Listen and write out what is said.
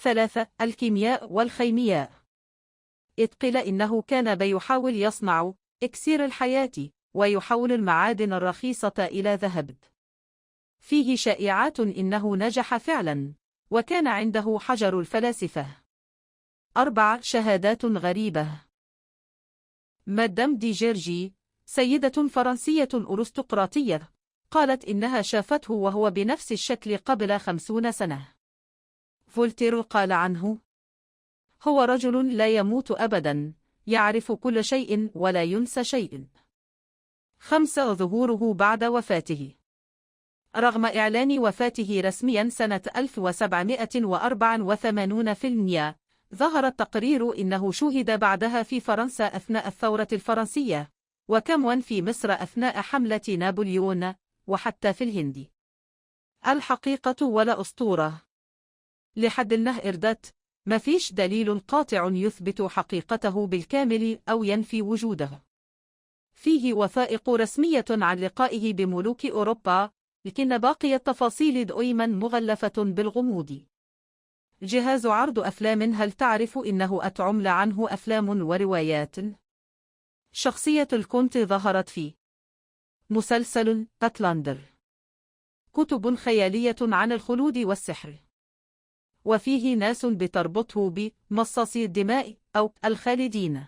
3. الكيمياء والخيمياء. إذ قيل إنه كان بيحاول يصنع إكسير الحياة ويحول المعادن الرخيصة إلى ذهب. فيه شائعات إنه نجح فعلا، وكان عنده حجر الفلاسفة. 4. شهادات غريبة. مادام دي جيرجي، سيدة فرنسية أرستقراطية، قالت إنها شافته وهو بنفس الشكل قبل 50 سنة. فولتير قال عنه: هو رجل لا يموت أبدا، يعرف كل شيء ولا ينسى شيء. 5. ظهوره بعد وفاته. رغم إعلان وفاته رسميا سنة 1784، ظهر التقرير إنه شوهد بعدها في فرنسا أثناء الثورة الفرنسية، وكمون في مصر أثناء حملة نابليون، وحتى في الهند. الحقيقة ولا أسطورة. لحد النهاردة مفيش دليل قاطع يثبت حقيقته بالكامل أو ينفي وجوده. فيه وثائق رسمية عن لقائه بملوك أوروبا، لكن باقي التفاصيل دائما مغلفة بالغموض. جهاز عرض أفلام. هل تعرف إنه أتعمل عنه أفلام وروايات؟ شخصية الكونت ظهرت في مسلسل أتلاندر. كتب خيالية عن الخلود والسحر. وفيه ناس بتربطه بمصاصي الدماء أو الخالدين.